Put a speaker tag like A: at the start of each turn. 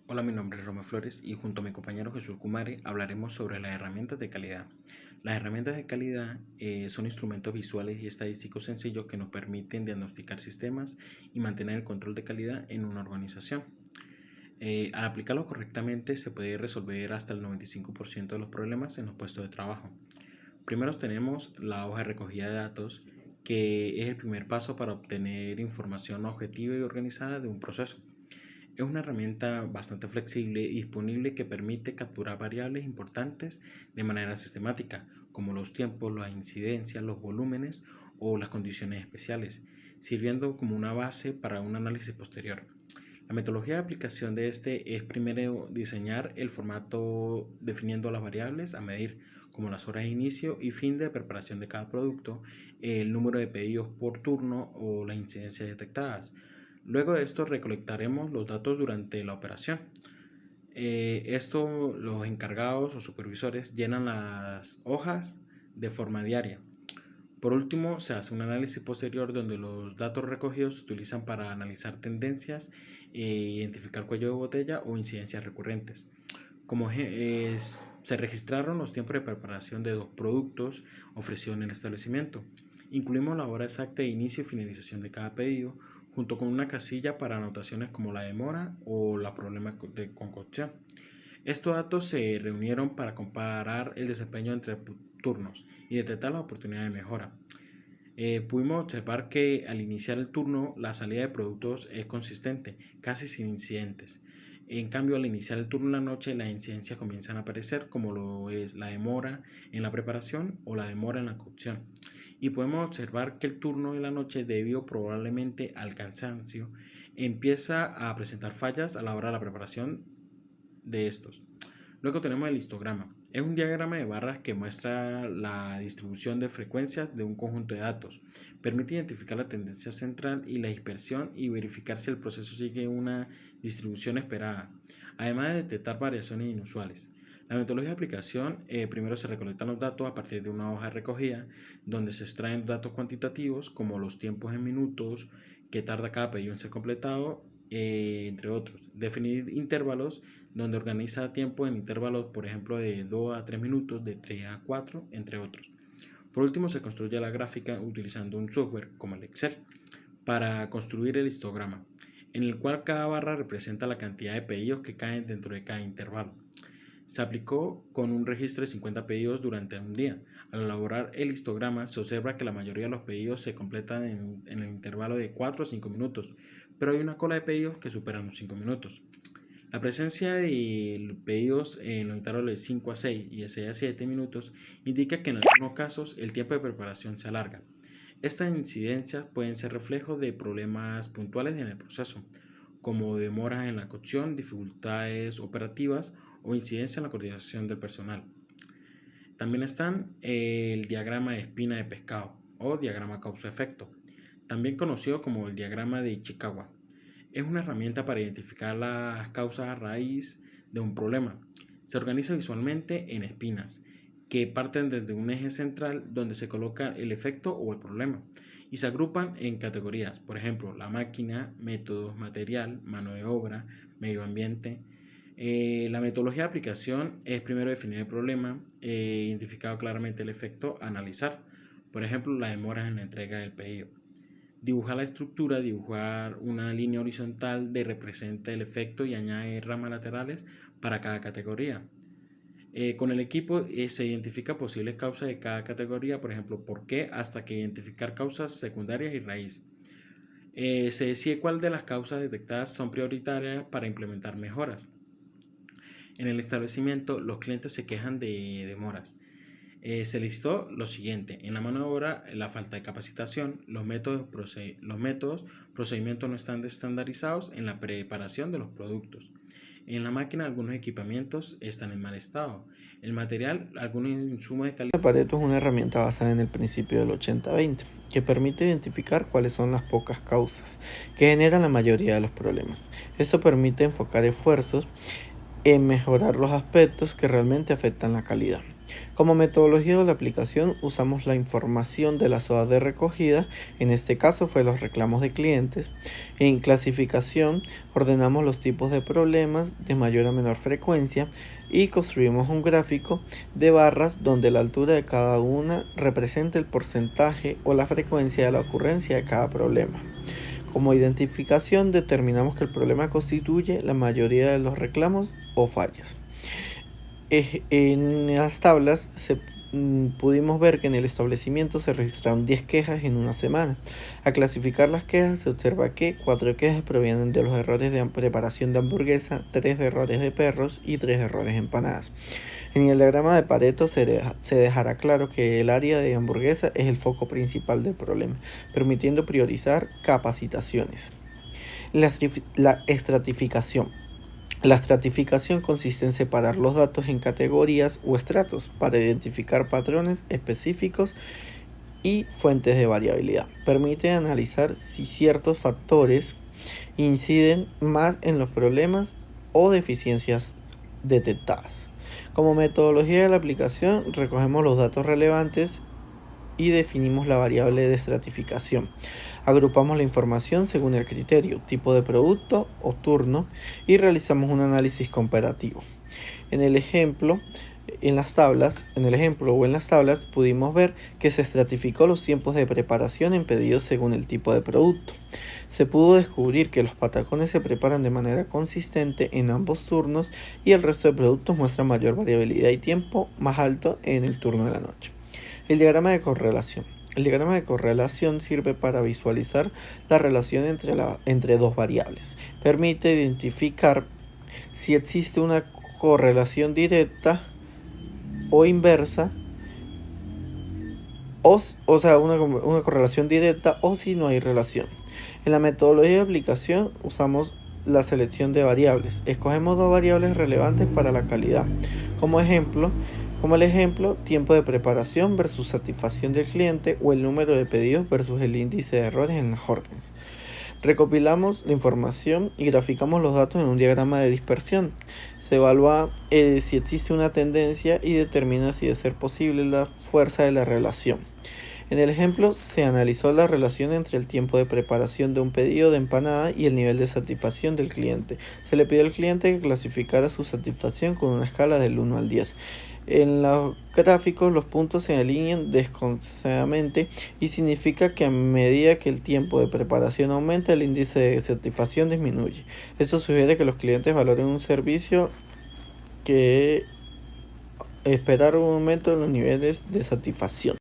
A: Hola, mi nombre es Roma Flores y junto a mi compañero Jesús Kumari hablaremos sobre las herramientas de calidad. Las herramientas de calidad son instrumentos visuales y estadísticos sencillos que nos permiten diagnosticar sistemas y mantener el control de calidad en una organización. Al aplicarlo correctamente se puede resolver hasta el 95% de los problemas en los puestos de trabajo. Primero tenemos la hoja de recogida de datos, que es el primer paso para obtener información objetiva y organizada de un proceso. Es una herramienta bastante flexible y disponible que permite capturar variables importantes de manera sistemática, como los tiempos, las incidencias, los volúmenes o las condiciones especiales, sirviendo como una base para un análisis posterior. La metodología de aplicación de este es primero diseñar el formato definiendo las variables a medir, como las horas de inicio y fin de preparación de cada producto, el número de pedidos por turno o las incidencias detectadas. Luego de esto recolectaremos los datos durante la operación. Los encargados o supervisores llenan las hojas de forma diaria. Por último, se hace un análisis posterior donde los datos recogidos se utilizan para analizar tendencias e identificar cuello de botella o incidencias recurrentes. Se registraron los tiempos de preparación de 2 productos ofrecidos en el establecimiento. Incluimos la hora exacta de inicio y finalización de cada pedido, junto con una casilla para anotaciones como la demora o la problema de concocción. Estos datos se reunieron para comparar el desempeño entre turnos y detectar las oportunidades de mejora. Pudimos observar que al iniciar el turno la salida de productos es consistente, casi sin incidentes. En cambio, al iniciar el turno en la noche, las incidencias comienzan a aparecer, como lo es la demora en la preparación o la demora en la cocción. Y podemos observar que el turno de la noche, debido probablemente al cansancio, empieza a presentar fallas a la hora de la preparación de estos. Luego tenemos el histograma. Es un diagrama de barras que muestra la distribución de frecuencias de un conjunto de datos. Permite identificar la tendencia central y la dispersión y verificar si el proceso sigue una distribución esperada, además de detectar variaciones inusuales. La metodología de aplicación, primero se recolectan los datos a partir de una hoja de recogida, donde se extraen datos cuantitativos como los tiempos en minutos que tarda cada pedido en ser completado, entre otros. Definir intervalos, donde organiza tiempo en intervalos, por ejemplo, de 2 a 3 minutos, de 3 a 4, entre otros. Por último, se construye la gráfica utilizando un software como el Excel para construir el histograma, en el cual cada barra representa la cantidad de pedidos que caen dentro de cada intervalo. Se aplicó con un registro de 50 pedidos durante un día. Al elaborar el histograma, se observa que la mayoría de los pedidos se completan en el intervalo de 4 a 5 minutos, pero hay una cola de pedidos que superan los 5 minutos. La presencia de pedidos en los intervalos de 5 a 6 y de 6 a 7 minutos indica que en algunos casos el tiempo de preparación se alarga. Estas incidencias pueden ser reflejos de problemas puntuales en el proceso, como demoras en la cocción, dificultades operativas o incidencia en la coordinación del personal. También están el diagrama de espina de pescado o diagrama causa-efecto, también conocido como el diagrama de Ichikawa. Es una herramienta para identificar las causas a raíz de un problema. Se organiza visualmente en espinas, que parten desde un eje central donde se coloca el efecto o el problema, y se agrupan en categorías, por ejemplo, la máquina, métodos, material, mano de obra, medio ambiente. La metodología de aplicación es primero definir el problema, identificado claramente el efecto, analizar, por ejemplo, las demoras en la entrega del pedido. Dibujar la estructura, dibujar una línea horizontal de representa el efecto y añade ramas laterales para cada categoría. Con el equipo se identifica posibles causas de cada categoría, por ejemplo, por qué, hasta que identificar causas secundarias y raíz. Se decide cuál de las causas detectadas son prioritarias para implementar mejoras. En el establecimiento, los clientes se quejan de demoras. Se listó lo siguiente: en la mano de obra, la falta de capacitación, los métodos, procedimientos no están estandarizados en la preparación de los productos. En la máquina, algunos equipamientos están en mal estado. El material, algunos insumos de calidad.
B: Pareto es una herramienta basada en el principio del 80-20, que permite identificar cuáles son las pocas causas que generan la mayoría de los problemas. Esto permite enfocar esfuerzos en mejorar los aspectos que realmente afectan la calidad. Como metodología de la aplicación usamos la información de las hojas de recogida, en este caso fue los reclamos de clientes. En clasificación ordenamos los tipos de problemas de mayor a menor frecuencia y construimos un gráfico de barras donde la altura de cada una representa el porcentaje o la frecuencia de la ocurrencia de cada problema. Como identificación determinamos que el problema constituye la mayoría de los reclamos o fallas. En las tablas pudimos ver que en el establecimiento se registraron 10 quejas en una semana. Al clasificar las quejas se observa que 4 quejas provienen de los errores de preparación de hamburguesa, 3 errores de perros y 3 errores de empanadas. En el diagrama de Pareto se dejará claro que el área de hamburguesa es el foco principal del problema, permitiendo priorizar capacitaciones. La estratificación. La estratificación consiste en separar los datos en categorías o estratos para identificar patrones específicos y fuentes de variabilidad. Permite analizar si ciertos factores inciden más en los problemas o deficiencias detectadas. Como metodología de la aplicación, recogemos los datos relevantes y definimos la variable de estratificación. Agrupamos la información según el criterio, tipo de producto o turno y realizamos un análisis comparativo. En el ejemplo o en las tablas pudimos ver que se estratificó los tiempos de preparación en pedidos según el tipo de producto. Se pudo descubrir que los patacones se preparan de manera consistente en ambos turnos y el resto de productos muestra mayor variabilidad y tiempo más alto en el turno de la noche. El diagrama de correlación. El diagrama de correlación sirve para visualizar la relación entre dos variables. Permite identificar si existe una correlación directa o inversa, o sea, una correlación directa o si no hay relación. En la metodología de aplicación usamos la selección de variables. Escogemos dos variables relevantes para la calidad. Como el ejemplo, tiempo de preparación versus satisfacción del cliente o el número de pedidos versus el índice de errores en las órdenes. Recopilamos la información y graficamos los datos en un diagrama de dispersión. Se evalúa si existe una tendencia y determina si de ser posible la fuerza de la relación. En el ejemplo se analizó la relación entre el tiempo de preparación de un pedido de empanada y el nivel de satisfacción del cliente. Se le pidió al cliente que clasificara su satisfacción con una escala del 1 al 10. En los gráficos los puntos se alinean desconcertadamente y significa que a medida que el tiempo de preparación aumenta, el índice de satisfacción disminuye. Esto sugiere que los clientes valoren un servicio que esperar un aumento en los niveles de satisfacción.